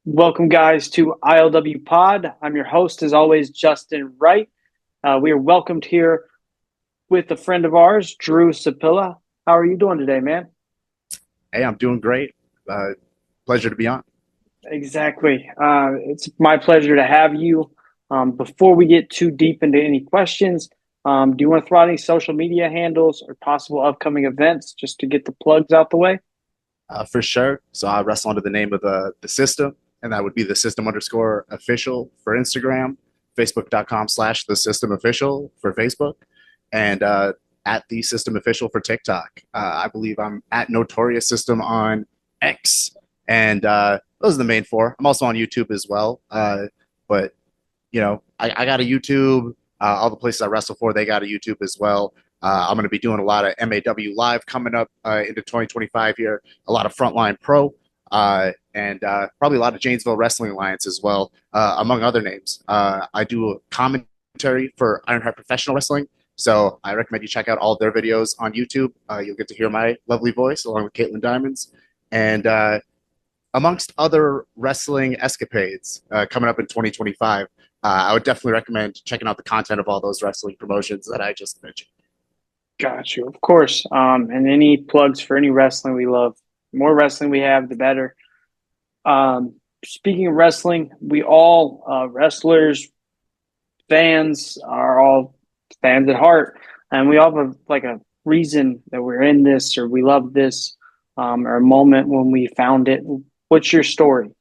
Welcome, guys, to ILWPOD. I'm your host, as always, Justin Wright. We are welcomed here with a friend of ours, Drew Sapilla. How are you doing today, man? Hey, I'm doing great. Uh, Pleasure to be on. Exactly. It's my pleasure to have you. Before we get too deep into any questions, do you want to throw out any social media handles or possible upcoming events just to get the plugs out the way? For sure. So I wrestle under the name of the system, and that would be the system underscore official for Instagram, Facebook.com/the system official for Facebook, and at the system official for TikTok. I believe I'm at Notorious System on X, and those are the main four. I'm also on YouTube as well. But I got a YouTube. All the places I wrestle for, they got a YouTube as well. I'm going to be doing a lot of MAW live coming up into 2025 here. A lot of Frontline Pro, and probably a lot of Janesville Wrestling Alliance as well, among other names. I do a commentary for Ironheart Professional Wrestling, so I recommend you check out all their videos on YouTube. You'll get to hear my lovely voice along with Caitlin Diamonds, and amongst other wrestling escapades coming up in 2025. I would definitely recommend checking out the content of all those wrestling promotions that I just mentioned. Got you, of course. And any plugs for any wrestling we love. The more wrestling we have, the better. Speaking of wrestling, we all wrestlers, fans are all fans at heart, and we all have like a reason that we're in this or we love this, or a moment when we found it. What's your story?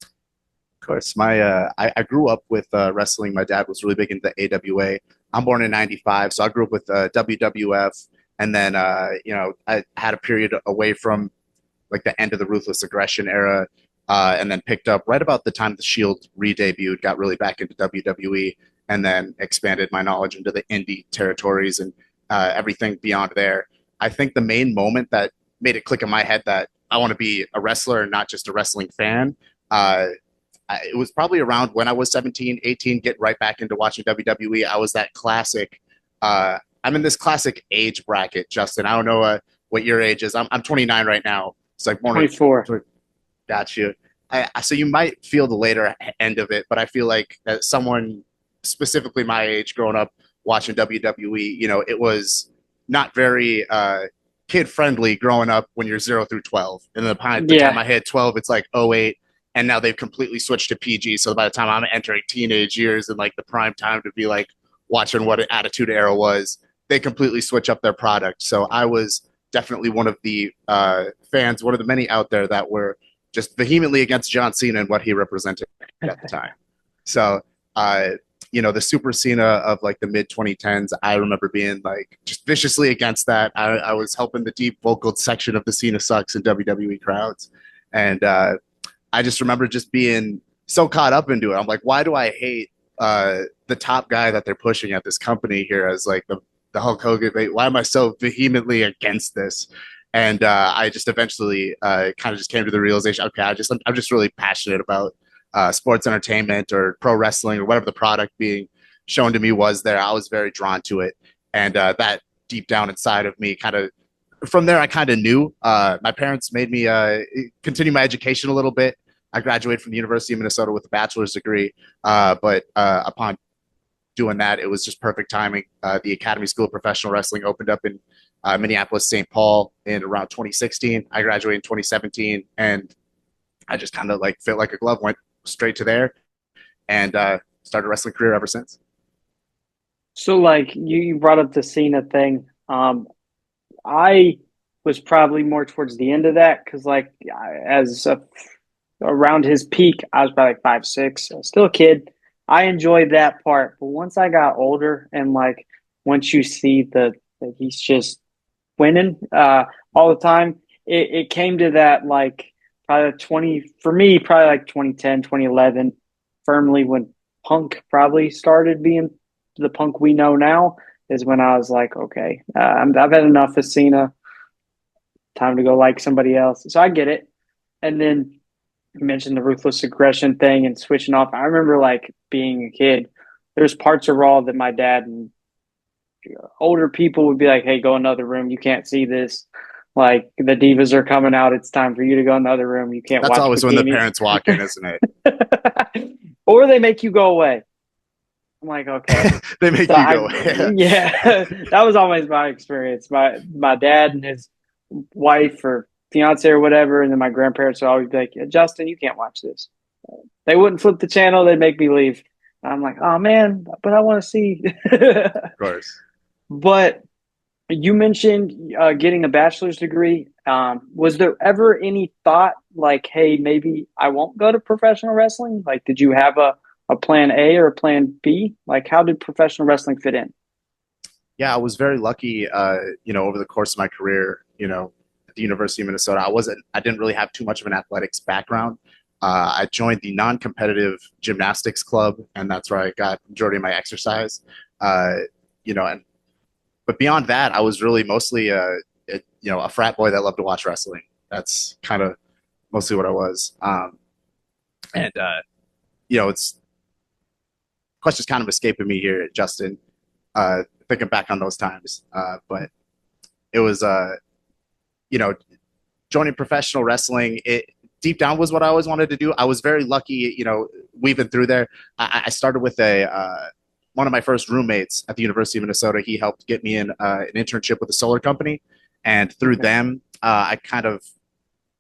Of course, I grew up with wrestling. My dad was really big into the AWA. I'm born in '95, so I grew up with WWF, and then I had a period away from like the end of the Ruthless Aggression era, and then picked up right about the time the Shield re-debuted, got really back into WWE, and then expanded my knowledge into the indie territories and everything beyond there. I think the main moment that made it click in my head that I want to be a wrestler and not just a wrestling fan. It was probably around when I was 17, 18, getting right back into watching WWE. I was that classic. I'm in this classic age bracket, Justin. I don't know what your age is. I'm 29 right now. It's like born 24. in. Got you. So you might feel the later end of it, but I feel like as someone specifically my age growing up watching WWE, it was not very kid friendly growing up when you're 0 through 12. And the time Yeah, I hit 12, it's like '08, and now they've completely switched to PG. So by the time I'm entering teenage years and like the prime time to be like watching what Attitude Era was, they completely switch up their product. So I was definitely one of the fans, one of the many out there that were just vehemently against John Cena and what he represented at the time. So, uh, the Super Cena of like the mid 2010s, I remember being like just viciously against that. I was helping the deep vocal section of the Cena sucks in WWE crowds. And I just remember just being so caught up into it. I'm like, why do I hate the top guy that they're pushing at this company here as like the Hulk Hogan? Why am I so vehemently against this? And I just eventually kind of just came to the realization, okay, I'm just really passionate about sports entertainment or pro wrestling or whatever the product being shown to me was there. I was very drawn to it, and that deep down inside of me kind of from there, I kind of knew. My parents made me continue my education a little bit. I graduated from the University of Minnesota with a bachelor's degree, but upon doing that, it was just perfect timing. The Academy School of Professional Wrestling opened up in Minneapolis, St. Paul in around 2016. I graduated in 2017, and I just kind of like fit like a glove, went straight to there, and started a wrestling career ever since. so like you brought up the Cena thing. I was probably more towards the end of that because, like, as around his peak, I was probably like 5'6", still a kid. I enjoyed that part, but once I got older and like once you see the that he's just winning all the time, it came to that like probably 20 for me, probably like 2010, 2011, firmly when Punk probably started being the Punk we know now is when I was like, okay, I've had enough of Cena. Time to go like somebody else. So I get it. And then you mentioned the ruthless aggression thing and switching off. I remember like being a kid. There's parts of Raw that my dad and older people would be like, "Hey, go another room. You can't see this." Like the divas are coming out. It's time for you to go in the other room. You can't That's watch always when the bikinis. parents walk in, isn't it? Or they make you go away. I'm like, okay. They So make you I, go. yeah, that was always my experience. My dad and his wife or fiance or whatever, and then my grandparents would always be like, Justin, you can't watch this. They wouldn't flip the channel. They'd make me leave. I'm like, oh man, but I want to see. Of course. But you mentioned getting a bachelor's degree. Was there ever any thought like, hey, maybe I won't go to professional wrestling? Like, did you have a plan A or a plan B? Like, how did professional wrestling fit in? Yeah, I was very lucky, over the course of my career, at the University of Minnesota. I didn't really have too much of an athletics background. I joined the non-competitive gymnastics club, and that's where I got majority of my exercise. Uh, and but beyond that, I was really mostly a frat boy that loved to watch wrestling. That's kind of mostly what I was. And it's questions kind of escaping me here, Justin. Thinking back on those times, but it was you know joining professional wrestling. It deep down was what I always wanted to do. I was very lucky, weaving through there. I started with a one of my first roommates at the University of Minnesota. He helped get me in an internship with a solar company, and through Okay. them, I kind of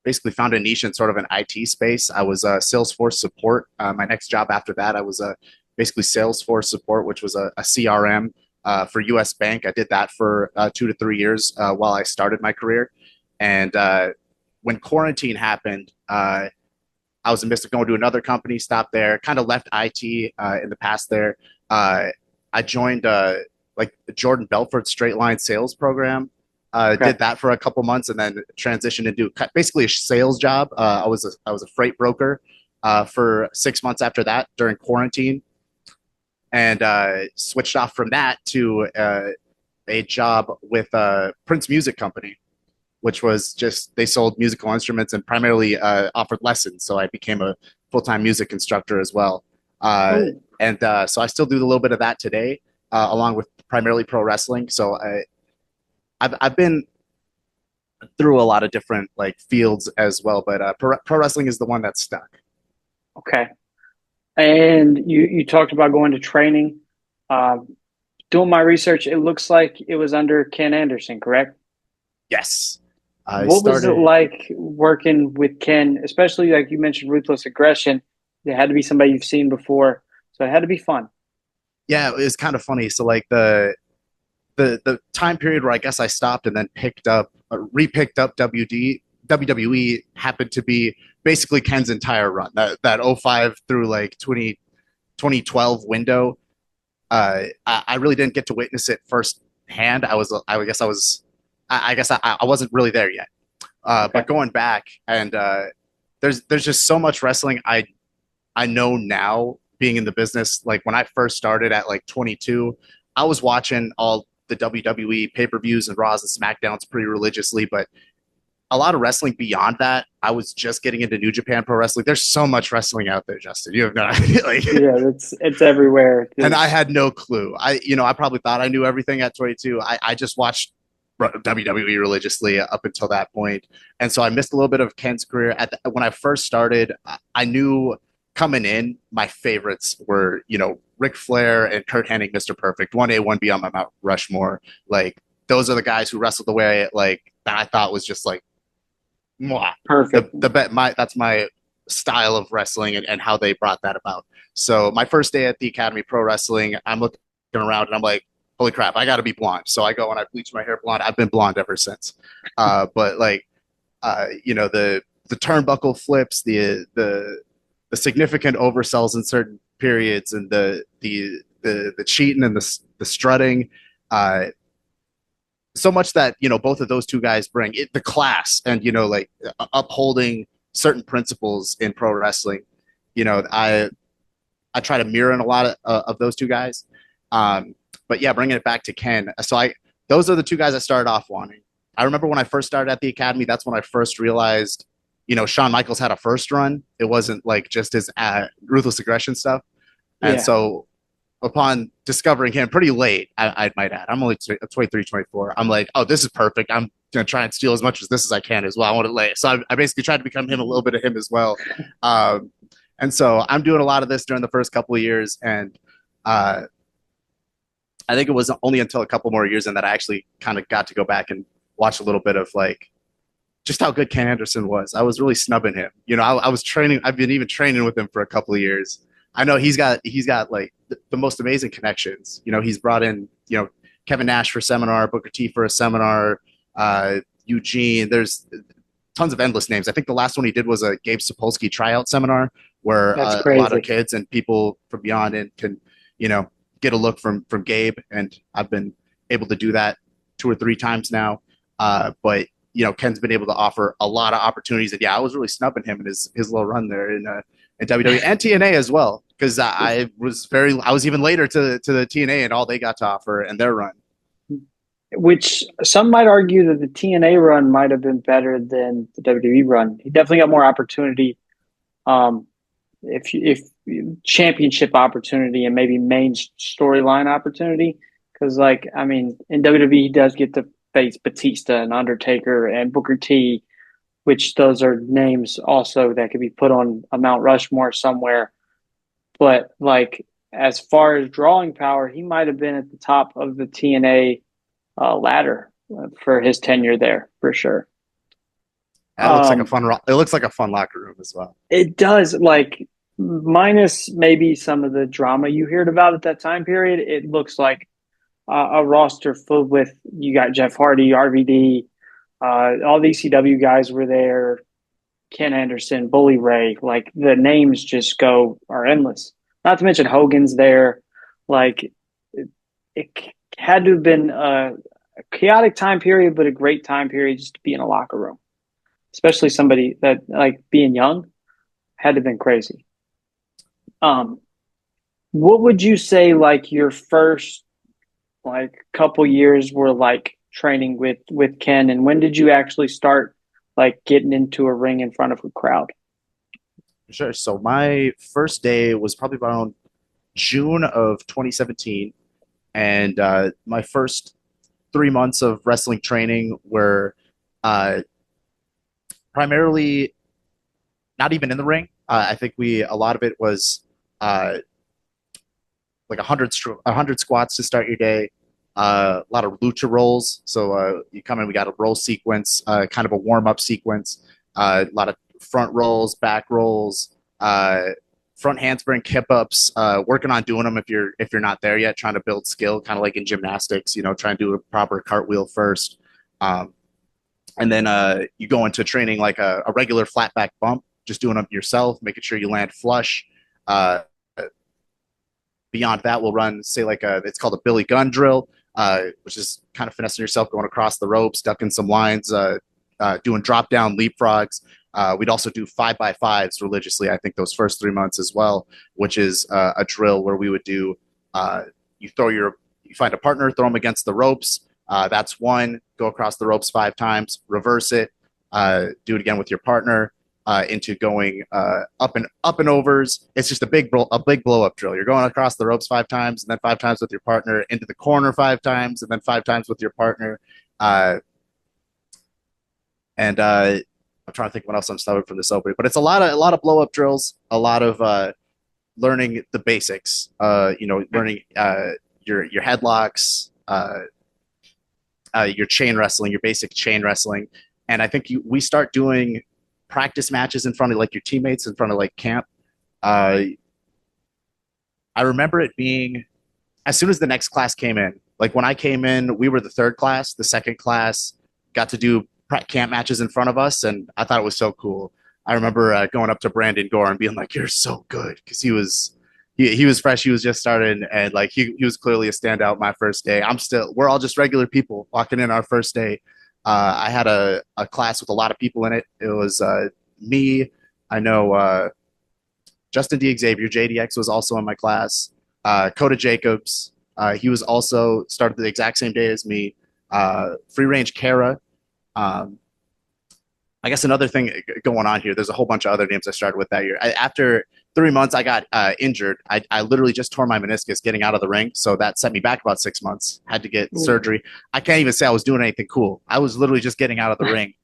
basically found a niche in sort of an IT space. I was Salesforce support. My next job after that, I was basically Salesforce support, which was a CRM for U.S. Bank. I did that for 2 to 3 years while I started my career. And when quarantine happened, I was in the midst of going to another company, stopped there, kind of left IT in the past there. Uh, I joined like the Jordan Belfort straight line sales program. Okay. Did that for a couple months and then transitioned into basically a sales job. I was a freight broker for 6 months after that during quarantine, and switched off from that to a job with Prince Music Company, which was just they sold musical instruments and primarily offered lessons. So I became a full time music instructor as well. Uh, Oh, and so I still do a little bit of that today, along with primarily pro wrestling. So I've been through a lot of different like fields as well, but pro wrestling is the one that's stuck. okay. And you talked about going to training. Uh, Doing my research, it looks like it was under Ken Anderson, correct? Yes, I What was it started. like working with Ken, especially like you mentioned, ruthless aggression? It had to be somebody you've seen before, so it had to be fun. Yeah, it was kind of funny. So like the time period where I guess I stopped and then picked up repicked up WWE happened to be basically Ken's entire run. That '05 through like 2012 window. I really didn't get to witness it firsthand. I guess I wasn't really there yet. Okay. But going back and there's just so much wrestling I know now being in the business. Like when I first started at like 22, I was watching all the WWE pay-per-views and Raws and SmackDowns pretty religiously, but a lot of wrestling beyond that, I was just getting into New Japan Pro Wrestling. There's so much wrestling out there, Justin. You have no idea. Like, Yeah, it's everywhere. and I There's had no clue. I probably thought I knew everything at 22. I just watched WWE religiously up until that point, and so I missed a little bit of Ken's career. When I first started, I knew coming in, my favorites were Ric Flair and Kurt Hennig, Mr. Perfect, 1A, 1B on my Mount Rushmore. Like those are the guys who wrestled the way like that I thought was just like mwah, perfect. the bet my that's my style of wrestling and how they brought that about. So my first day at the Academy Pro Wrestling, I'm looking around and I'm like, holy crap, I got to be blonde. So I go and I bleach my hair blonde. I've been blonde ever since. But like, the turnbuckle flips, the significant oversells in certain periods, and the cheating and the strutting. Uh, so much that both of those two guys bring it, the class, and like upholding certain principles in pro wrestling. I try to mirror in a lot of those two guys. But yeah, bringing it back to Ken. So those are the two guys I started off wanting. I remember when I first started at the academy, that's when I first realized, Shawn Michaels had a first run. It wasn't like just his ruthless aggression stuff. And Yeah. so upon discovering him pretty late, I might add. I'm only 23, 24. I'm like, oh, this is perfect. I'm going to try and steal as much of this as I can as well. I want to lay. So I basically tried to become him, a little bit of him as well. Um, and so I'm doing a lot of this during the first couple of years. And uh, I think it was only until a couple more years in that I actually kind of got to go back and watch a little bit of like just how good Ken Anderson was. I was really snubbing him. I was training. I've been even training with him for a couple of years. I know he's got like the most amazing connections. He's brought in Kevin Nash for seminar, Booker T for a seminar, Eugene. There's tons of endless names. I think the last one he did was a Gabe Sapolsky tryout seminar where That's a lot of crazy. kids and people from beyond and can you know get a look from Gabe, and I've been able to do that 2 or 3 times now. But Ken's been able to offer a lot of opportunities, and yeah, I was really snubbing him in his little run there in WWE and TNA as well, because I was even later to the TNA and all they got to offer and their run. Which some might argue that the TNA run might have been better than the WWE run. He definitely got more opportunity, um, if championship opportunity and maybe main storyline opportunity. Because, like, I mean, in WWE, he does get to face Batista and Undertaker and Booker T, which those are names also that could be put on a Mount Rushmore somewhere. But, like, as far as drawing power, he might have been at the top of the TNA ladder for his tenure there for sure. That looks like a Um, fun. It looks like a fun locker room as well. it does, like, minus maybe some of the drama you heard about at that time period. It looks like a roster filled with, you got Jeff Hardy, RVD, all the ECW guys were there. Ken Anderson, Bully Ray, like the names just are endless. Not to mention Hogan's there. Like it had to have been a chaotic time period, but a great time period just to be in a locker room, especially somebody that, like, being young, had to have been crazy. Um, what would you say, like, your first, like, couple years were like training with Ken, and when did you actually start, like, getting into a ring in front of a crowd? Sure. So my first day was probably around June of 2017, and my first 3 months of wrestling training were uh, primarily not even in the ring. I think a lot of it was uh, like 100 squats to start your day. A lot of lucha rolls. So you come in, we got a roll sequence, kind of a warm up sequence. A lot of front rolls, back rolls, front handspring kip ups. Working on doing them if you're not there yet, trying to build skill, kind of like in gymnastics. Trying to do a proper cartwheel first. And then you go into training like a regular flat back bump, just doing them yourself, making sure you land flush. Uh, Beyond that, we'll run, say, like it's called a Billy Gunn drill, which is kind of finessing yourself, going across the ropes, ducking some lines, doing drop down leapfrogs. We'd also do 5x5s religiously, I think, those first 3 months as well, which is a drill where we would do you you find a partner, throw them against the ropes. That's one. Go across the ropes 5 times, reverse it, do it again with your partner. Into going up and overs. It's just a big blow up drill. You're going across the ropes 5 times, and then 5 times with your partner, into the corner 5 times, and then 5 times with your partner. And I'm trying to think what else I'm stubbing from this opening, but it's a lot of blow up drills, a lot of learning the basics. Learning your headlocks, your chain wrestling, your basic chain wrestling. And I think we start doing practice matches in front of like your teammates, in front of like camp. Uh, I remember it being as soon as the next class came in. Like when I came in, we were the third class. The second class got to do camp matches in front of us, and I thought it was so cool. I remember going up to Brandon Gore and being like, "You're so good," because he was fresh. He was just starting, and like he was clearly a standout my first day. We're all just regular people walking in our first day. I had a class with a lot of people in it. It was me. I know Justin D. Xavier, JDX was also in my class. Coda Jacobs, he was also started the exact same day as me. Free Range Kara. Um, I guess another thing going on here, there's a whole bunch of other names I started with that year. After 3 months, I got injured. I literally just tore my meniscus getting out of the ring. So that set me back about 6 months. Had to get Ooh. surgery. I can't even say I was doing anything cool. I was literally just getting out of the ring.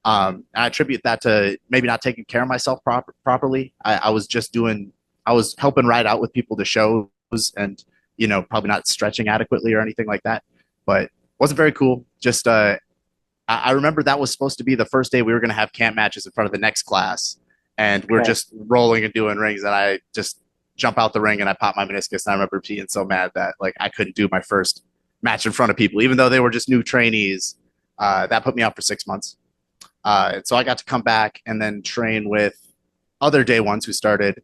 I attribute that to maybe not taking care of myself properly. I was just doing, I was helping Wright out with people to shows and, probably not stretching adequately or anything like that. But wasn't very cool. Just, I remember that was supposed to be the first day we were going to have camp matches in front of the next class. And we're Okay. just rolling and doing rings. And I just jump out the ring and I pop my meniscus. And I remember being so mad that like I couldn't do my first match in front of people, even though they were just new trainees. That put me out for 6 months. And so I got to come back and then train with other day ones who started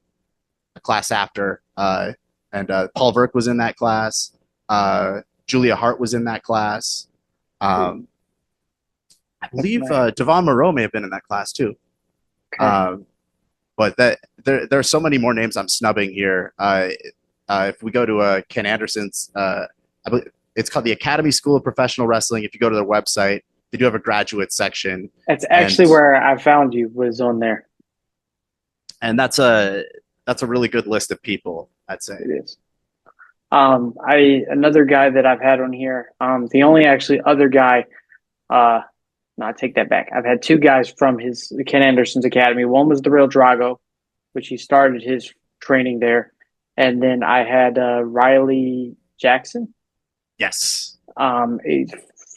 a class after. And Paul Verk was in that class. Julia Hart was in that class. Ooh, Um, I that's believe nice. Devon Moreau may have been in that class too. Okay. Um, but there are so many more names I'm snubbing here. If we go to Ken Anderson's, I believe it's called the Academy School of Professional Wrestling. If you go to their website, they do have a graduate section, That's and actually where I found you was on there. that's a really good list of people, I'd say. It is. I another guy that I've had on here. The only actually other guy. Uh, no, I take that back. I've had two guys from his Ken Anderson's academy. One was the real Drago, which he started his training there, and then I had Riley Jackson. Yes. A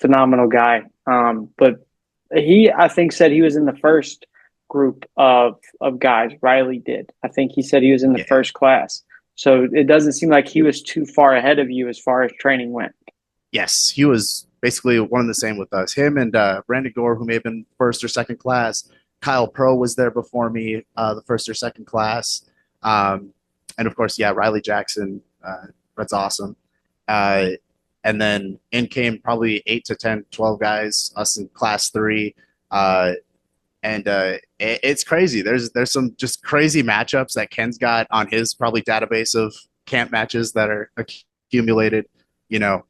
phenomenal guy. But he, I think, said he was in the first group of guys. Riley did. I think he said he was in the Yeah. first class. So it doesn't seem like he was too far ahead of you as far as training went. Yes. He was basically one and the same with us. Him and Brandon Gore, who may have been first or second class. Kyle Pro was there before me, the first or second class. Um, and of course, yeah, Riley Jackson. That's awesome. Uh, and then in came probably 8 to 10, 12 guys, us in class three. Uh, and it's crazy. There's some just crazy matchups that Ken's got on his probably database of camp matches that are accumulated. You know,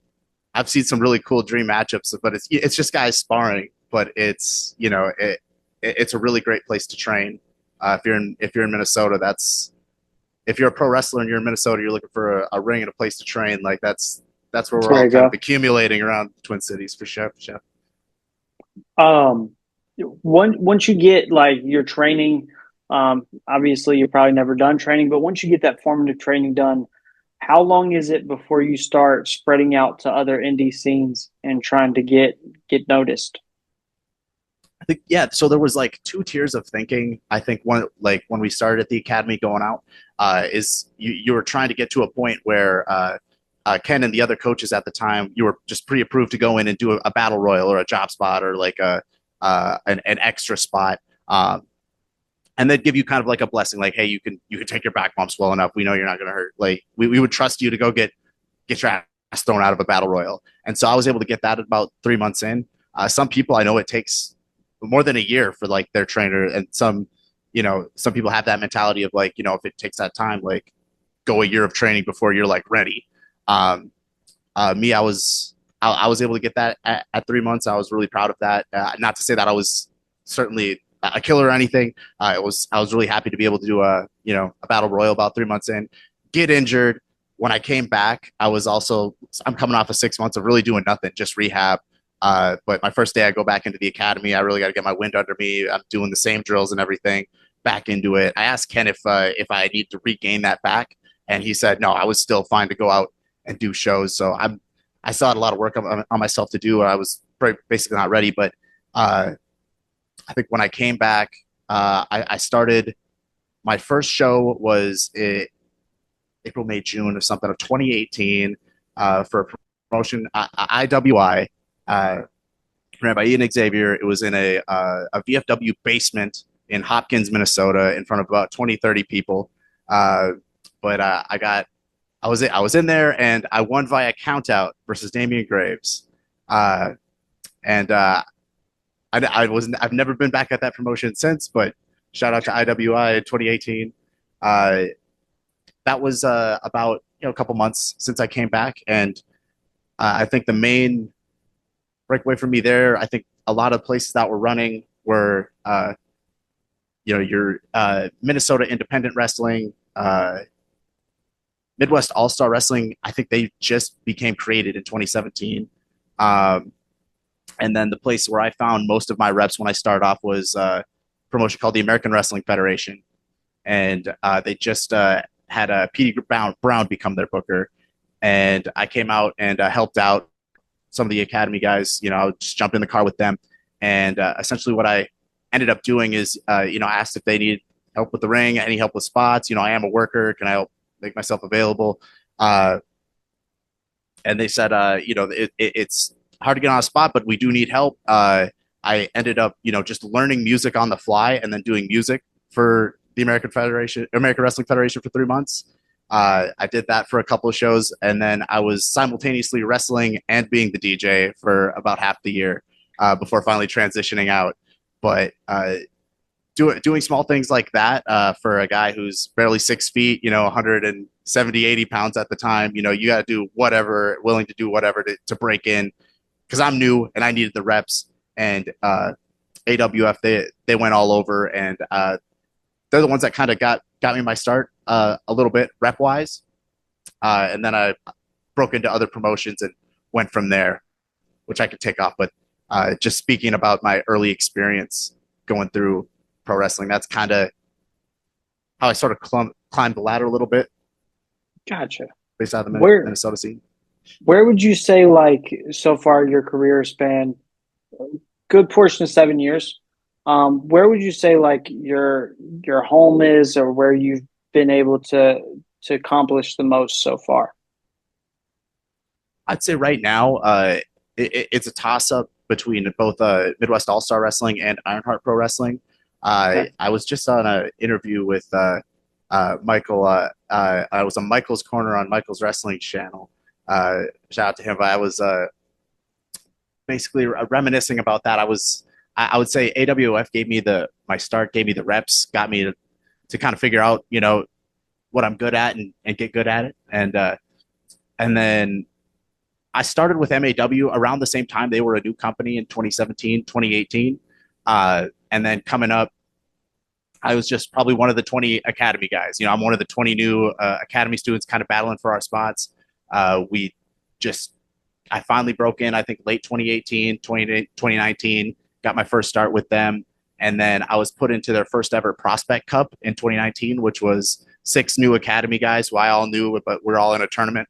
I've seen some really cool dream matchups, but it's just guys sparring. But it's a really great place to train. If you're in Minnesota, that's if you're a pro wrestler and you're in Minnesota, you're looking for a ring and a place to train. Like that's where That's we're where all I kind of go. accumulating around the Twin Cities for sure. For sure. Um, once you get like your training, obviously you're probably never done training, but once you get that formative training done, how long is it before you start spreading out to other indie scenes and trying to get noticed? I think yeah. So there was like two tiers of thinking. I think one like when we started at the academy going out, is you were trying to get to a point where Ken and the other coaches at the time, you were just pre-approved to go in and do a battle royal or a job spot or like an extra spot. And they'd give you kind of like a blessing, like, hey, you can take your back bumps well enough. We know you're not going to hurt. Like we would trust you to go get your ass thrown out of a battle royal. And so I was able to get that about 3 months in. Some people I know it takes more than a year for like their trainer, and some people have that mentality of like, if it takes that time, like go a year of training before you're like ready. Um, Me, I was able to get that at 3 months. I was really proud of that. Not to say that I was certainly a killer or anything. I was really happy to be able to do a battle royal about 3 months in, get injured. When I came back, I'm coming off of 6 months of really doing nothing, just rehab. But my first day I go back into the academy, I really got to get my wind under me. I'm doing the same drills and everything back into it. I asked Ken if I need to regain that back, and he said no, I was still fine to go out and do shows. So I still had a lot of work on myself to do. I was basically not ready, but uh, I think when I came back, I started. My first show was April, May, June or something of 2018 for a promotion IWI ran by Ian Xavier. It was in a VFW basement in Hopkins, Minnesota, in front of about 20, 30 people. But I was in there and I won via countout versus Damian Graves. And I've never been back at that promotion since, but shout out to IWI in 2018. Uh, that was about a couple months since I came back, and I think the main breakaway for me there, I think a lot of places that were running were your Minnesota independent wrestling, Midwest All Star Wrestling. I think they just became created in 2017. Um, and then the place where I found most of my reps when I started off was a promotion called the American Wrestling Federation, and they just had Petey Brown become their booker, and I came out and helped out some of the academy guys. I would just jump in the car with them, and essentially what I ended up doing is, asked if they need help with the ring, any help with spots. I am a worker. Can I help make myself available? Uh, and they said, it's hard to get on a spot, but we do need help. I ended up, just learning music on the fly and then doing music for the American Wrestling Federation for 3 months. I did that for a couple of shows, and then I was simultaneously wrestling and being the DJ for about half the year before finally transitioning out. But doing small things like that for a guy who's barely 6 feet, 170, 80 pounds at the time, you got to do whatever, willing to do whatever to break in, because I'm new and I needed the reps. And AWF, they went all over, and they're the ones that kind of got me my start a little bit rep wise. And then I broke into other promotions and went from there, which I could take off. But just speaking about my early experience going through pro wrestling, that's kind of how I sort of climbed the ladder a little bit Gotcha. based out of the Where Minnesota scene. where would you say, like, so far your career span, good portion of 7 years? Where would you say, like, your home is, or where you've been able to accomplish the most so far? I'd say right now, it's a toss up between both Midwest All Star Wrestling and Ironheart Pro Wrestling. Okay. I was just on an interview with Michael. I was on Michael's Corner on Michael's Wrestling channel. Shout out to him. I was basically reminiscing about that. I would say AWF gave me my start, gave me the reps, got me to kind of figure out, what I'm good at and get good at it. And then I started with MAW around the same time. They were a new company in 2017, 2018. And then coming up, I was just probably one of the 20 academy guys. I'm one of the 20 new academy students kind of battling for our spots. We just, I finally broke in, I think late 2018, 2019, got my first start with them. And then I was put into their first ever Prospect Cup in 2019, which was 6 new academy guys who I all knew, but we're all in a tournament.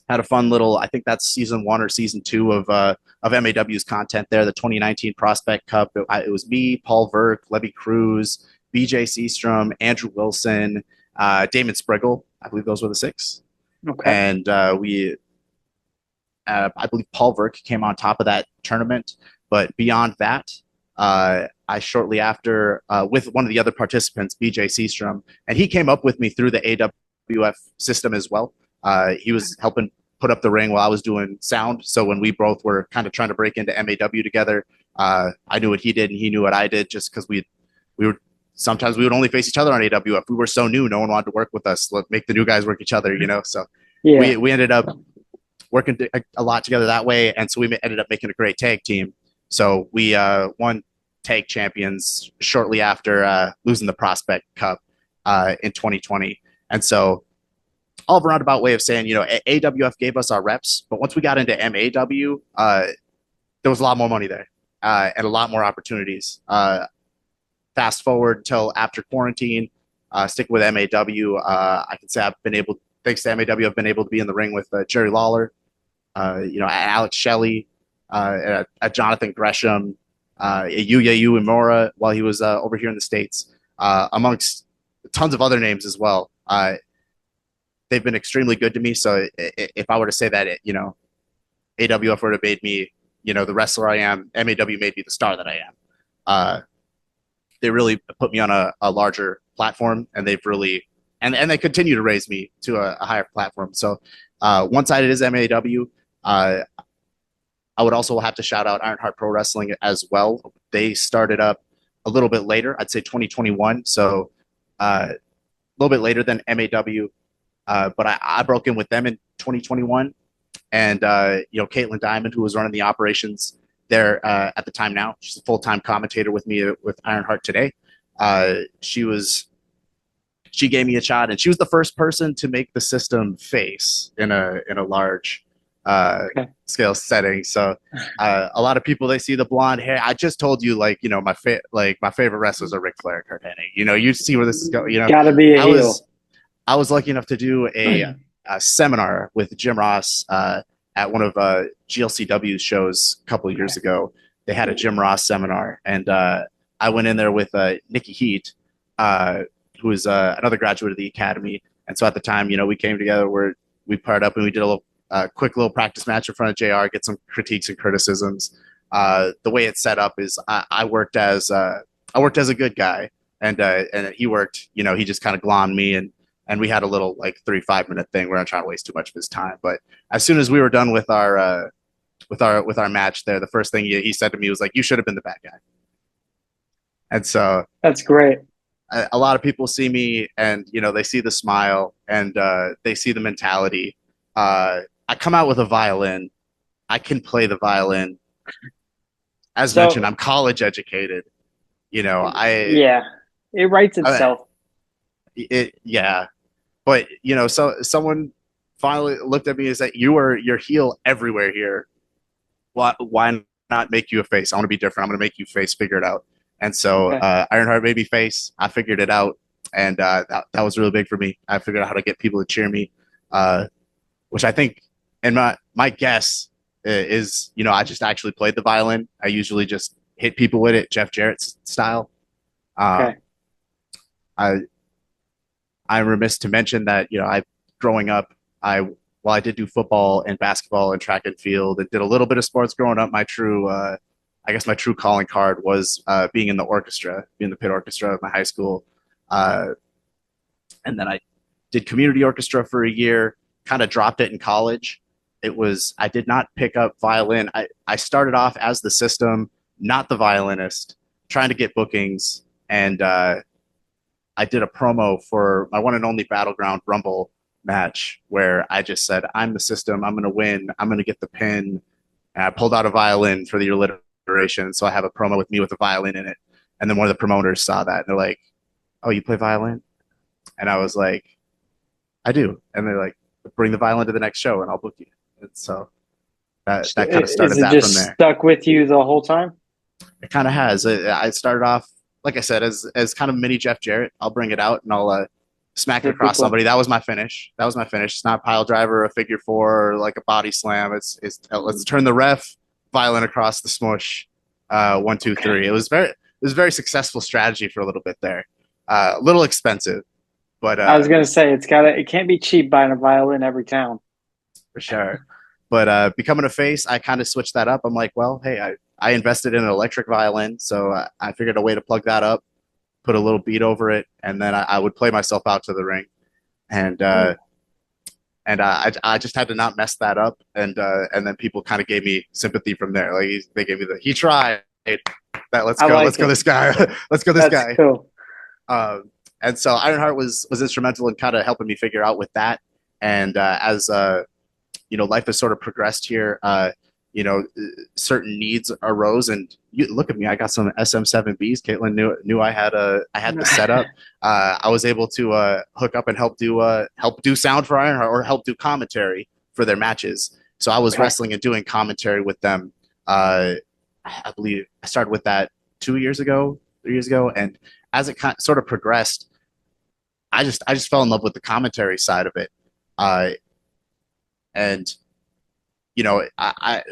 Had a fun little, I think that's season 1 or season 2 of MAW's content there, the 2019 Prospect Cup. It was me, Paul Verk, Levy Cruz, BJ Seastrom, Andrew Wilson, Damon Spriggle. I believe those were the 6. Okay. And I believe Paul Verk came on top of that tournament. But beyond that, I shortly after, with one of the other participants, BJ Seastrom, and he came up with me through the AWF system as well. He was helping put up the ring while I was doing sound. So when we both were kind of trying to break into MAW together, I knew what he did and he knew what I did, just because we were sometimes we would only face each other on AWF. We were so new, no one wanted to work with us. Let's make the new guys work each other, So Yeah. we ended up working a lot together that way, and so we ended up making a great tag team. So we won tag champions shortly after losing the Prospect Cup in 2020, and so all of a roundabout way of saying, AWF gave us our reps, but once we got into MAW, there was a lot more money there and a lot more opportunities. Fast forward till after quarantine, sticking with MAW, I can say thanks to MAW, I've been able to be in the ring with Jerry Lawler, Alex Shelley, Jonathan Gresham, Yuya Uemura while he was over here in the States, amongst tons of other names as well. They've been extremely good to me. So if I were to say that, AWF would have made me, the wrestler I am, MAW made me the star that I am. They really put me on a larger platform, and they've really, and they continue to raise me to a higher platform. So one-sided is MAW. I would also have to shout out Ironheart Pro Wrestling as well. They started up a little bit later, I'd say 2021. So a little bit later than MAW. But I broke in with them in 2021, and Caitlin Diamond, who was running the operations there at the time now, she's a full-time commentator with me with Ironheart today. She was she gave me a shot, and she was the first person to make the system face in a large Okay. scale setting. So a lot of people, they see the blonde hair. I just told you, like, my favorite wrestlers are Ric Flair, Kurt Hennig. You see where this is going. Gotta be a I was heel. I was lucky enough to do a seminar with Jim Ross at one of GLCW's shows a couple of years ago. They had a Jim Ross seminar, and I went in there with Nikki Heat, uh, who is another graduate of the academy. And so at the time, we came together, we paired up and we did a little quick little practice match in front of JR, get some critiques and criticisms. The way it's set up is I worked as a good guy, and he worked. He just kind of glommed me, and we had a little like 3 5 minute thing. We're not trying to waste too much of his time. But as soon as we were done with our match there, the first thing he said to me was like, "You should have been the bad guy." And so That's great. a lot of people see me, and they see the smile, and they see the mentality. I come out with a violin. I can play the violin. As mentioned, So I'm college educated. I, yeah, it writes I itself. yeah, but so someone finally looked at me and said, "You're heel everywhere here. Why not make you a face? I want to be different. I'm going to make you face. Figure it out." And so Okay. Ironheart made me face. I figured it out, and that was really big for me. I figured out how to get people to cheer me, uh, which I think, and my guess is, I just actually played the violin. I usually just hit people with it, Jeff Jarrett style. Okay. Um, I I'm remiss to mention that I growing up, I while I did do football and basketball and track and field and did a little bit of sports growing up, I guess my true calling card was being in the orchestra, being the pit orchestra of my high school, uh, and then I did community orchestra for a year. Kind of dropped it in college. I did not pick up violin. I started off as the system, not the violinist, trying to get bookings, and I did a promo for my one and only Battleground Rumble match where I just said, "I'm the system. I'm going to win. I'm going to get the pin." And I pulled out a violin for the alliteration. So I have a promo with me with a violin in it. And then one of the promoters saw that and they're like, "Oh, you play violin?" And I was like, "I do." And they're like, "Bring the violin to the next show and I'll book you." And so that kind of Is started it that from just there. stuck with you the whole time? It kind of has. I started off, like I said, as kind of mini Jeff Jarrett. I'll bring it out and I'll smack it Hit across people. somebody. That was my finish. That was my finish. It's not pile driver, a figure four, or like a body slam. Let's turn the ref, violent across the smush. 1 2 3. It was a very successful strategy for a little bit there. A little expensive, but I was gonna say it can't be cheap buying a violin every town. for sure. But becoming a face, I kind of switched that up. I'm like, well, hey, I invested in an electric violin, so I figured a way to plug that up, put a little beat over it, and then I would play myself out to the ring. And I just had to not mess that up, and then people kind of gave me sympathy from there. Like they gave me he tried that. Let's I go, like this it. guy, let's go, this That's guy. cool. And so Ironheart was instrumental in kind of helping me figure out with that. And as life has sort of progressed here. You know, certain needs arose, and look at me. I got some SM7Bs. Caitlin knew I had the setup. I was able to hook up and help do sound for Ironheart or help do commentary for their matches. So I was Okay. wrestling and doing commentary with them. I believe I started with that 2 years ago, 3 years ago, and as it sort of progressed, I just fell in love with the commentary side of it. Uh, and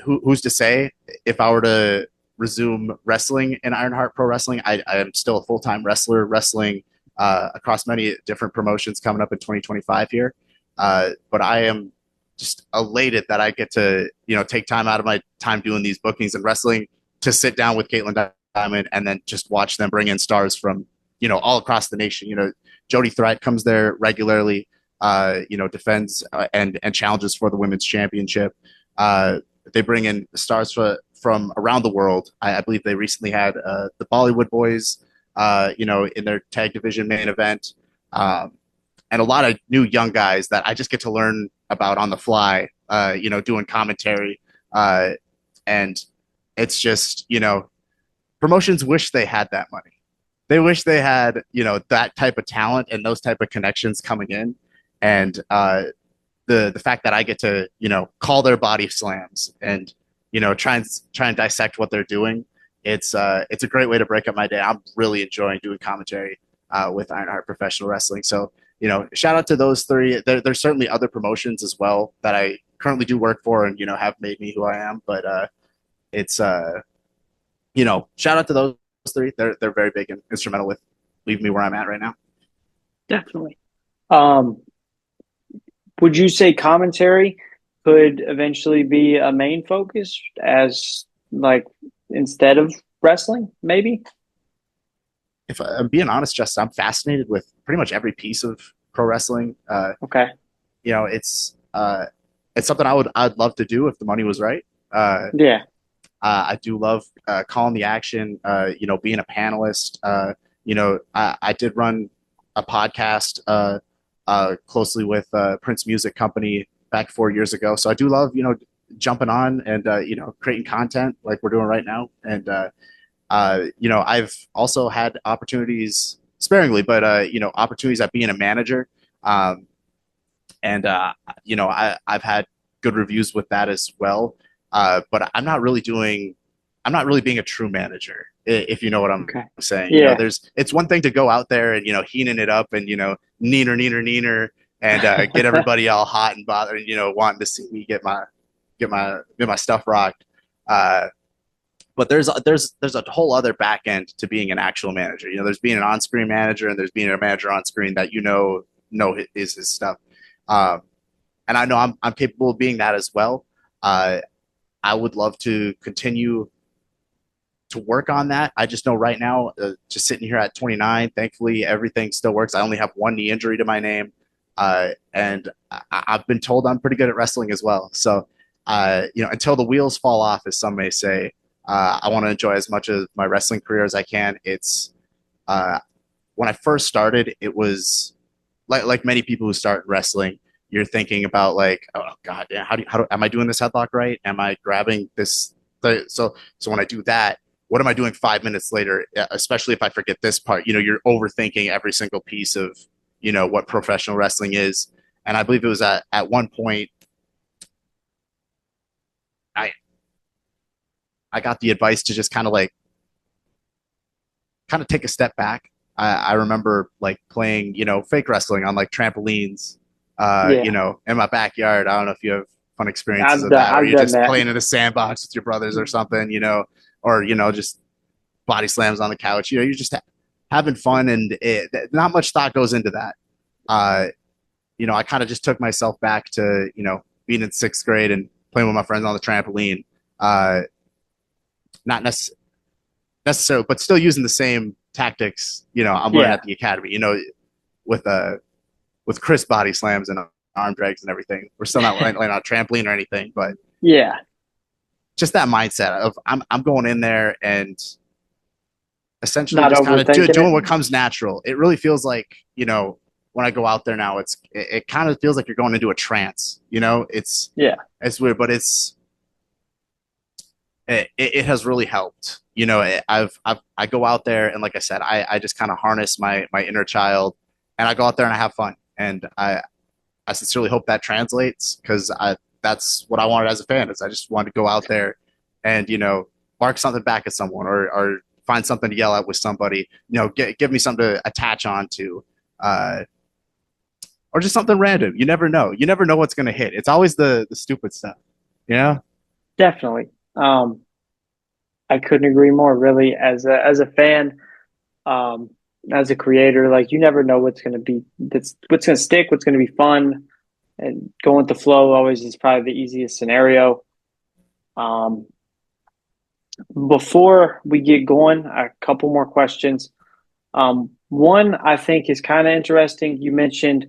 who's to say if I were to resume wrestling in Ironheart Pro Wrestling, I am still a full time wrestler, wrestling across many different promotions coming up in 2025 here. But I am just elated that I get to take time out of my time doing these bookings and wrestling to sit down with Caitlin Diamond and then just watch them bring in stars from all across the nation. Jody Threat comes there regularly. Defends and challenges for the women's championship. They bring in stars from around the world. I believe they recently had the Bollywood Boys, in their tag division main event, and a lot of new young guys that I just get to learn about on the fly. Doing commentary, and it's just promotions wish they had that money. they wish they had, that type of talent and those type of connections coming in. And the fact that I get to, call their body slams and, try and dissect what they're doing. It's a great way to break up my day. I'm really enjoying doing commentary with Ironheart Professional Wrestling. So, shout out to those three. There's certainly other promotions as well that I currently do work for and, have made me who I am. But it's shout out to those three. They're very big and instrumental with leaving me where I'm at right now. Definitely. Um, would you say commentary could eventually be a main focus as like instead of wrestling, maybe? If I'm being honest, Justin, I'm fascinated with pretty much every piece of pro wrestling. Okay. It's something I'd love to do if the money was right. Yeah. I do love calling the action. Being a panelist. I did run a podcast closely with Prince Music Company back 4 years ago. So I do love jumping on and creating content like we're doing right now. And I've also had opportunities sparingly, but opportunities at being a manager. And I've had good reviews with that as well. But I'm not really being a true manager, if you know what I'm Okay. saying. Yeah. It's one thing to go out there and, heening it up and, neener, and get everybody all hot and bothered, and, wanting to see me get my stuff rocked. But there's a whole other back end to being an actual manager. There's being an on-screen manager and there's being a manager on screen that know is his stuff. And I know I'm capable of being that as well. I would love to continue to work on that. I just know right now, just sitting here at 29, thankfully everything still works. I only have one knee injury to my name, and I've been told I'm pretty good at wrestling as well. So, until the wheels fall off, as some may say, I want to enjoy as much of my wrestling career as I can. It's when I first started, it was like many people who start wrestling. You're thinking about like, oh god, yeah, how do am I doing this headlock right? Am I grabbing this? So when I do that, what am I doing 5 minutes later? Especially if I forget this part, you're overthinking every single piece of what professional wrestling is. And I believe it was at one point I I got the advice to just kind of take a step back. I remember like playing, fake wrestling on like trampolines, Yeah. in my backyard. I don't know if you have fun experiences of that, or I've you're done just that. playing in a sandbox with your brothers or something, or, just body slams on the couch. You're just having fun, and not much thought goes into that. Uh, I kind of just took myself back to, being in sixth grade and playing with my friends on the trampoline. Not necessarily, but still using the same tactics, I'm learning Yeah. at the academy, with with Chris body slams and arm drags and everything. We're still not laying on a trampoline or anything, but Yeah. just that mindset of I'm going in there and essentially Not just kind of overthinking doing it. what comes natural. It really feels like, when I go out there now, it kind of feels like you're going into a trance, Yeah. it's weird, but it has really helped. I go out there and like I said, I just kind of harness my inner child, and I go out there and I have fun. And I sincerely hope that translates, because that's what I wanted as a fan. Is I just wanted to go out there and bark something back at someone, or find something to yell at with somebody. Give me something to attach on to, uh, or just something random. You never know. You never know what's going to hit. It's always the stupid stuff. Yeah. Definitely. I couldn't agree more. Really, as a fan, um, as a creator, like you never know what's going to be. That's what's going to stick. What's going to be fun, and going with the flow always is probably the easiest scenario. Um, before we get going, a couple more questions. One I think is kind of interesting. You mentioned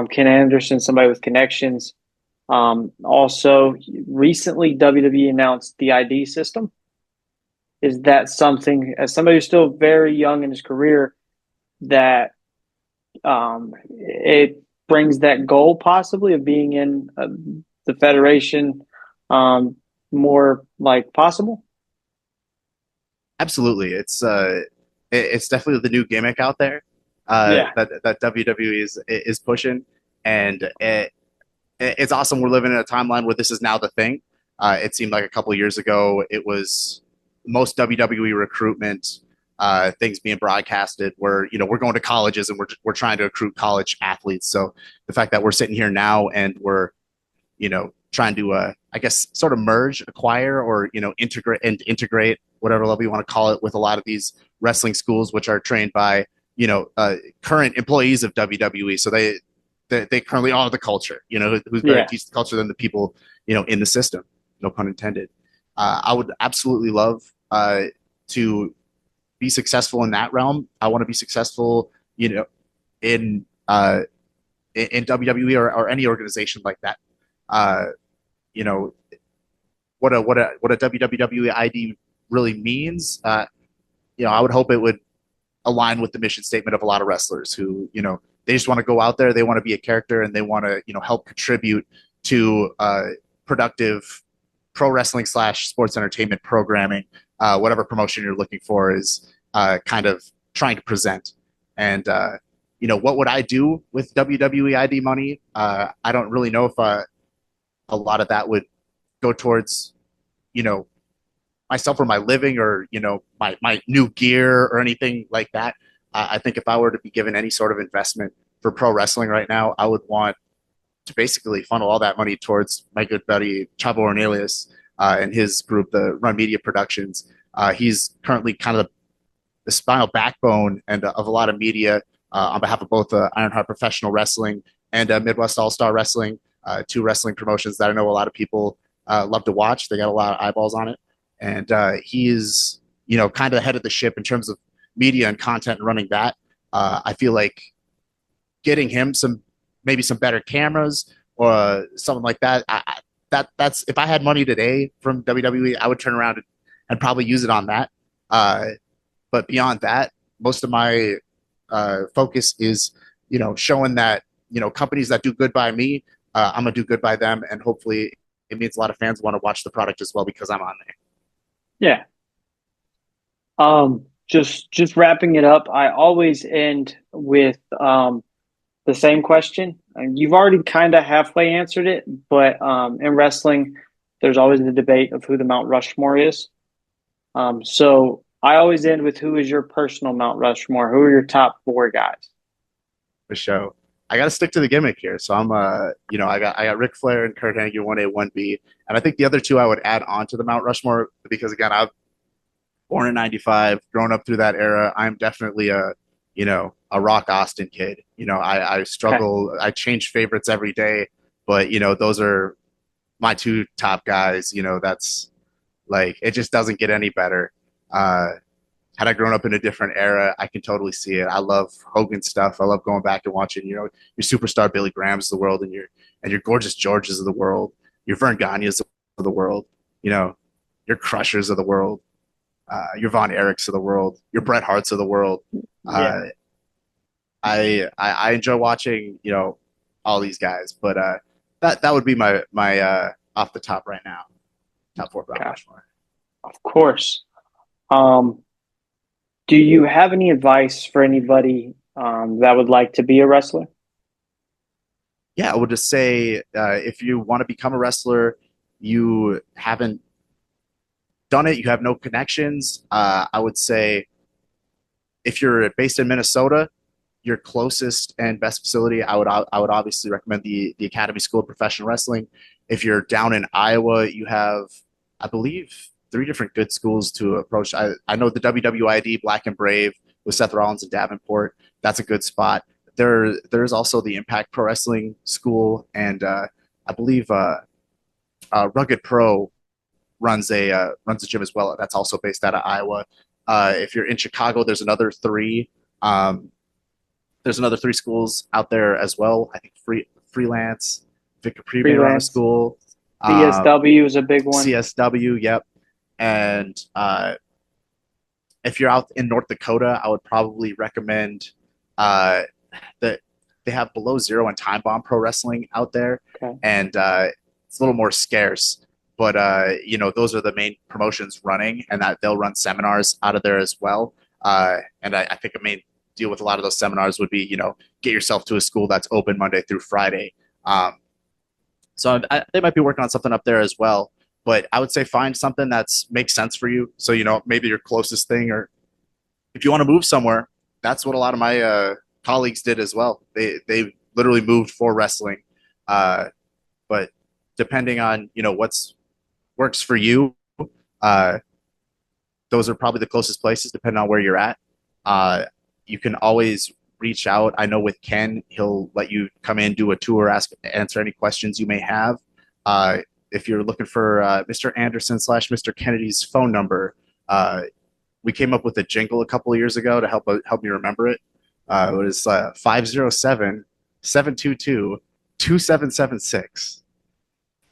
Ken Anderson, somebody with connections. Also, recently WWE announced the ID system. Is that something, as somebody who's still very young in his career, that it brings that goal possibly of being in the federation more like possible? Absolutely. It's it's definitely the new gimmick out there Yeah, that WWE is pushing, and it's awesome. We're living in a timeline where this is now the thing. It seemed like a couple of years ago it was most WWE recruitment things being broadcasted where we're going to colleges and we're trying to recruit college athletes. So the fact that we're sitting here now and we're trying to I guess sort of merge, acquire, or integrate whatever level you want to call it with a lot of these wrestling schools, which are trained by current employees of WWE. So they currently are the culture. Who's better to yeah, teach the culture than the people in the system? No pun intended. I would absolutely love to be successful in that realm. I want to be successful, in in WWE or any organization like that. Uh, you know what a WWE ID really means. I would hope it would align with the mission statement of a lot of wrestlers who they just want to go out there, they want to be a character, and they want to help contribute to productive pro wrestling / sports entertainment programming. Whatever promotion you're looking for is kind of trying to present. And what would I do with WWE ID money? I don't really know if a lot of that would go towards you know myself or my living, or my new gear or anything like that. I think if I were to be given any sort of investment for pro wrestling right now, I would want to basically funnel all that money towards my good buddy Chavo Ornelius and his group, the Run Media Productions. He's currently kind of the spinal backbone and of a lot of media on behalf of both Ironheart Professional Wrestling and Midwest All Star Wrestling, two wrestling promotions that I know a lot of people love to watch. They got a lot of eyeballs on it, and he is kind of the head of the ship in terms of media and content and running that. I feel like getting him maybe some better cameras or something like that. That's if I had money today from WWE, I would turn around and probably use it on that. But beyond that, most of my focus is showing that companies that do good by me, I'm gonna do good by them, and hopefully it means a lot of fans want to watch the product as well because I'm on there. yeah. Just wrapping it up. I always end with the same question. And you've already kind of halfway answered it, but in wrestling, there's always the debate of who the Mount Rushmore is. So I always end with who is your personal Mount Rushmore? Who are your top four guys? For show. I got to stick to the gimmick here. So I'm, I got Ric Flair and Kurt Angle 1A, 1B, and I think the other two I would add on to the Mount Rushmore because again, I'm born in '95, grown up through that era. I'm definitely a Rock Austin kid. I Okay. struggle. I change favorites every day, but those are my two top guys. That's like it just doesn't get any better. Uh, had I grown up in a different era, I can totally see it. I love Hogan stuff. I love going back and watching, your superstar Billy Grahams of the world and your gorgeous Georges of the world, your Vern Gagne's of the world, you know, your Crushers of the world, your Von Erichs of the world, your Bret Harts of the world. Yeah. Uh, I enjoy watching, all these guys, but that would be my off the top right now, top four Mount Okay. Rushmore. Of course. Um, do you have any advice for anybody that would like to be a wrestler? Yeah, I would just say if you want to become a wrestler, you haven't done it, you have no connections. I would say if you're based in Minnesota, your closest and best facility, I would obviously recommend the Academy School of Professional Wrestling. If you're down in Iowa, you have, I believe, three different good schools to approach. I know the WWID Black and Brave with Seth Rollins and Davenport. That's a good spot. There's also the Impact Pro Wrestling School, and I believe Rugged Pro runs a gym as well. That's also based out of Iowa. If you're in Chicago, Um, there's another three schools out there as well. I think freelance, Victor Capri may run a Freelance. school. Um, CSW is a big one. CSW, yep. And if you're out in North Dakota, I would probably recommend uh, that they have Below Zero and Time Bomb Pro Wrestling out there, Okay. and it's a little more scarce. But those are the main promotions running, and that they'll run seminars out of there as well. And I think a main deal with a lot of those seminars would be, get yourself to a school that's open Monday through Friday. So they might be working on something up there as well. But I would say find something that's makes sense for you. So, maybe your closest thing, or if you want to move somewhere, that's what a lot of my colleagues did as well. They literally moved for wrestling. Uh, but depending on, what's works for you, uh, those are probably the closest places, depending on where you're at. Uh, you can always reach out. I know with Ken, he'll let you come in, do a tour, answer any questions you may have. If you're looking for Mr. Anderson / Mr. Kennedy's phone number, we came up with a jingle a couple of years ago to help me remember it. It was 507-722-2776.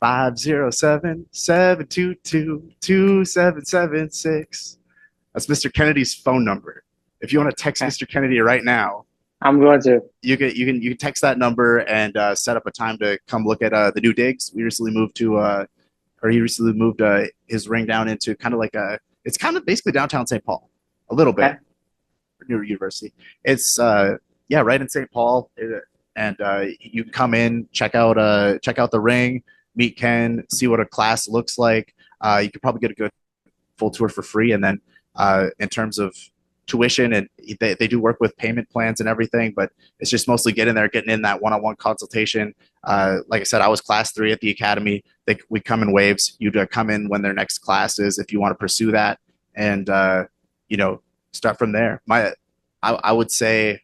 507-722-2776. That's Mr. Kennedy's phone number. If you want to text Okay. Mr. Kennedy right now, I'm going to. you can text that number and set up a time to come look at the new digs. We recently moved to or he recently moved his ring down into kind of like it's kind of basically downtown St. Paul, a little Okay. bit near university. It's yeah, right in St. Paul, and you can come in, check out the ring, meet Ken, see what a class looks like. You could probably get a good full tour for free, and then in terms of tuition, and they do work with payment plans and everything, but it's just mostly getting in that one-on-one consultation. Like I said, I was class 3 at the academy. We come in waves. You'd come in when their next class is if you want to pursue that, and you know start from there. I would say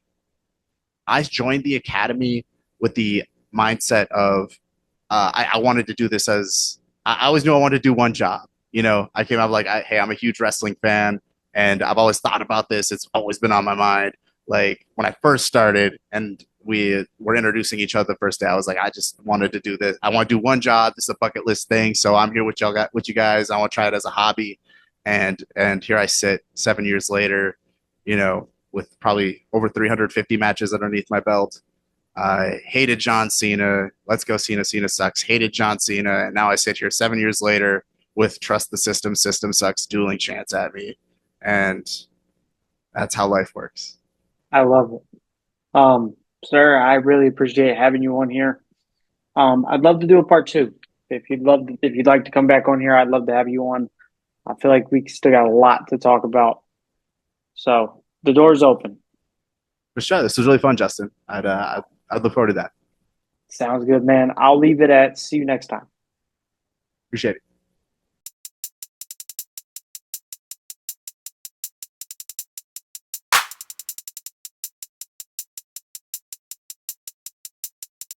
I joined the academy with the mindset of I wanted to do this as I always knew I wanted to do one job. I came out like, hey, I'm a huge wrestling fan, and I've always thought about this. It's always been on my mind. Like when I first started, and we were introducing each other the first day, I was like, I just wanted to do this. I want to do one job. This is a bucket list thing. So I'm here with with you guys. I want to try it as a hobby, and here I sit 7 years later, with probably over 350 matches underneath my belt. Hated John Cena. Let's go Cena. Cena sucks. Hated John Cena. And now I sit here 7 years later with trust the system. System sucks. Dueling chants at me. And that's how life works. I love it. Sir, I really appreciate having you on here. I'd love to do a part two. If you'd like to come back on here, I'd love to have you on. I feel like we still got a lot to talk about. So the door's open. For sure. This was really fun, Justin. I'd look forward to that. Sounds good, man. I'll leave it at see you next time. Appreciate it.